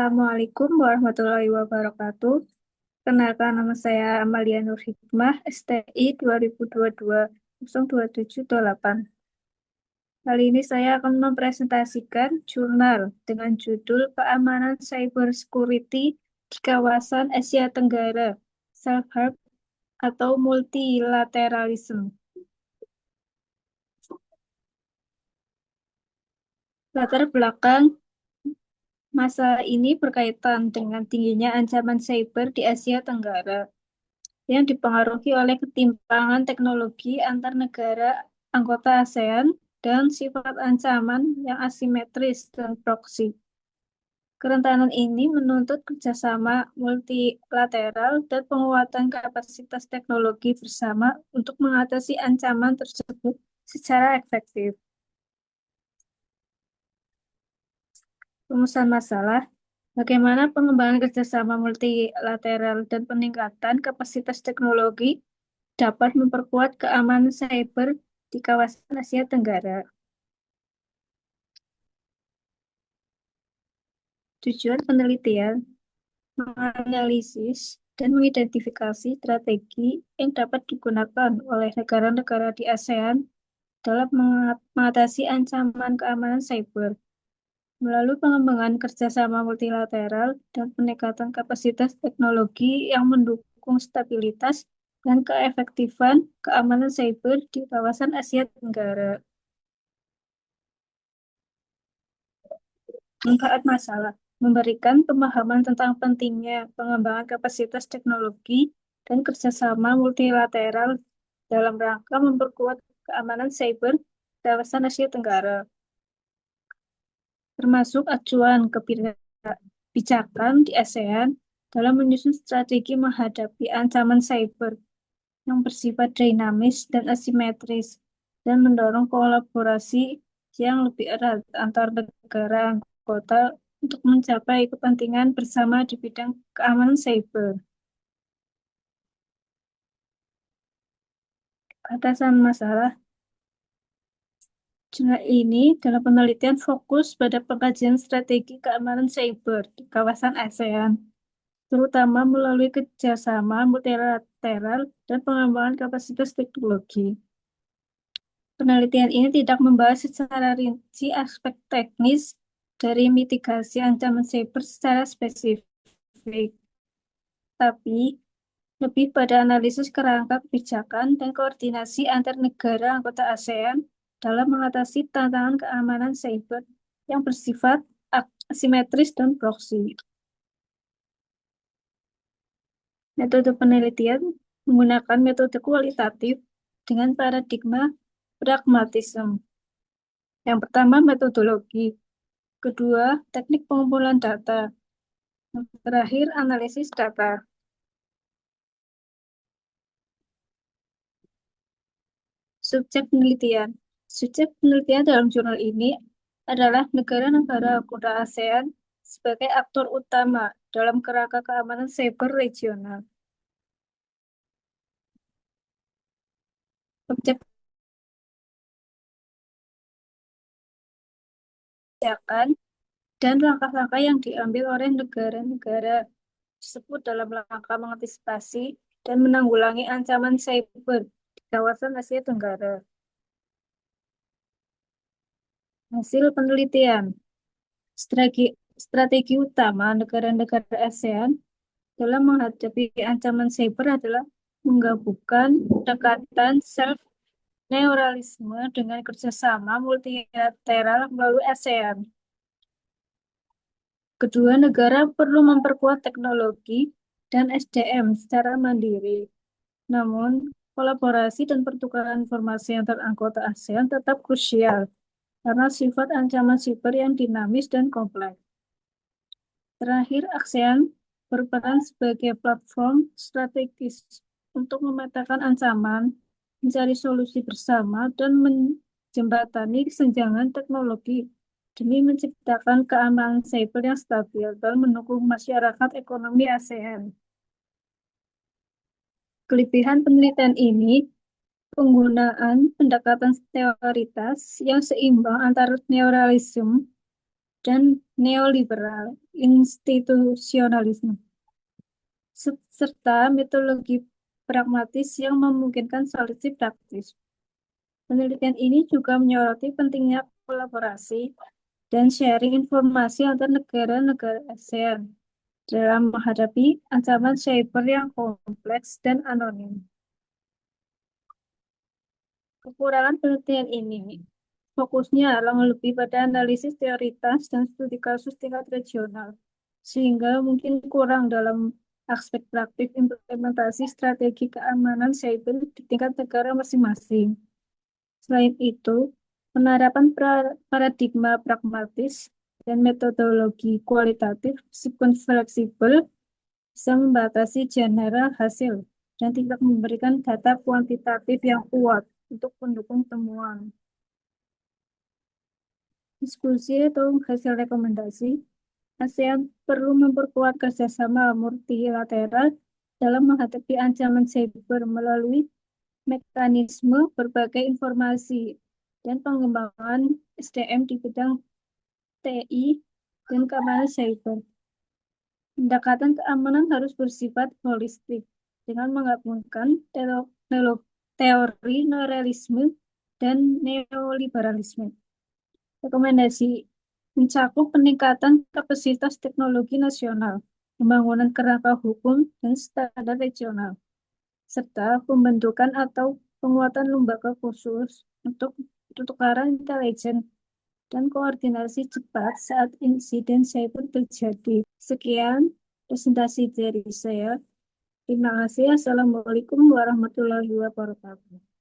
Assalamualaikum warahmatullahi wabarakatuh. Kenalkan nama saya Amalia Nur Hikmah, STI 2022-02728. Kali ini saya akan mempresentasikan jurnal dengan judul Keamanan Cyber Security di Kawasan Asia Tenggara, Self-Help atau Multilateralism. Latar belakang masalah ini berkaitan dengan tingginya ancaman cyber di Asia Tenggara yang dipengaruhi oleh ketimpangan teknologi antar negara anggota ASEAN dan sifat ancaman yang asimetris dan proksi. Kerentanan ini menuntut kerjasama multilateral dan penguatan kapasitas teknologi bersama untuk mengatasi ancaman tersebut secara efektif. Rumusan masalah, bagaimana pengembangan kerjasama multilateral dan peningkatan kapasitas teknologi dapat memperkuat keamanan cyber di kawasan Asia Tenggara. Tujuan penelitian menganalisis dan mengidentifikasi strategi yang dapat digunakan oleh negara-negara di ASEAN dalam mengatasi ancaman keamanan cyber melalui pengembangan kerjasama multilateral dan peningkatan kapasitas teknologi yang mendukung stabilitas dan keefektifan keamanan cyber di kawasan Asia Tenggara. Manfaat masalah memberikan pemahaman tentang pentingnya pengembangan kapasitas teknologi dan kerjasama multilateral dalam rangka memperkuat keamanan cyber di kawasan Asia Tenggara, termasuk acuan kebijakan di ASEAN dalam menyusun strategi menghadapi ancaman cyber yang bersifat dinamis dan asimetris, dan mendorong kolaborasi yang lebih erat antar negara anggota untuk mencapai kepentingan bersama di bidang keamanan cyber. Batasan masalah jurnal ini dalam penelitian fokus pada pengkajian strategi keamanan cyber di kawasan ASEAN, terutama melalui kerjasama multilateral dan pengembangan kapasitas teknologi. Penelitian ini tidak membahas secara rinci aspek teknis dari mitigasi ancaman cyber secara spesifik, tapi lebih pada analisis kerangka kebijakan dan koordinasi antar negara anggota ASEAN dalam mengatasi tantangan keamanan cyber yang bersifat asimetris dan proksi. Metode penelitian menggunakan metode kualitatif dengan paradigma pragmatisme. Yang pertama, metodologi. Kedua, teknik pengumpulan data. Yang terakhir, analisis data. Subjek penelitian. Subjek penelitian dalam jurnal ini adalah negara-negara anggota ASEAN sebagai aktor utama dalam kerangka keamanan cyber regional. Objek kebijakan dan langkah-langkah yang diambil oleh negara-negara tersebut dalam rangka mengantisipasi dan menanggulangi ancaman cyber di kawasan Asia Tenggara. Hasil penelitian. Strategi utama negara-negara ASEAN dalam menghadapi ancaman cyber adalah menggabungkan pendekatan self-neuralisme dengan kerjasama multilateral melalui ASEAN. Kedua negara perlu memperkuat teknologi dan SDM secara mandiri. Namun, kolaborasi dan pertukaran informasi antar anggota ASEAN tetap krusial karena sifat ancaman siber yang dinamis dan kompleks. Terakhir, ASEAN berperan sebagai platform strategis untuk memetakan ancaman, mencari solusi bersama, dan menjembatani kesenjangan teknologi demi menciptakan keamanan cyber yang stabil dan mendukung masyarakat ekonomi ASEAN. Kelebihan penelitian ini penggunaan pendekatan teoritas yang seimbang antara neuralism dan neoliberal institusionalisme, serta metodologi pragmatis yang memungkinkan solusi praktis. Penelitian ini juga menyoroti pentingnya kolaborasi dan sharing informasi antar negara-negara ASEAN dalam menghadapi ancaman cyber yang kompleks dan anonim. Kekurangan penelitian ini fokusnya adalah lebih pada analisis teoritis dan studi kasus tingkat regional, sehingga mungkin kurang dalam aspek praktik implementasi strategi keamanan cyber di tingkat negara masing-masing. Selain itu, penerapan paradigma pragmatis dan metodologi kualitatif meskipun fleksibel bisa membatasi general hasil dan tidak memberikan data kuantitatif yang kuat untuk pendukung temuan. Diskusi atau hasil rekomendasi, ASEAN perlu memperkuat kerjasama multilateral dalam menghadapi ancaman cyber melalui mekanisme berbagai informasi dan pengembangan SDM di bidang TI dan keamanan cyber. Pendekatan keamanan harus bersifat holistik dengan menggabungkan teori neoliberalisme dan neoliberalisme. Rekomendasi mencakup peningkatan kapasitas teknologi nasional, pembangunan kerangka hukum dan standar regional, serta pembentukan atau penguatan lembaga khusus untuk pertukaran intelijen dan koordinasi cepat saat insiden cyber terjadi. Sekian presentasi dari saya. Terima kasih. Assalamualaikum warahmatullahi wabarakatuh.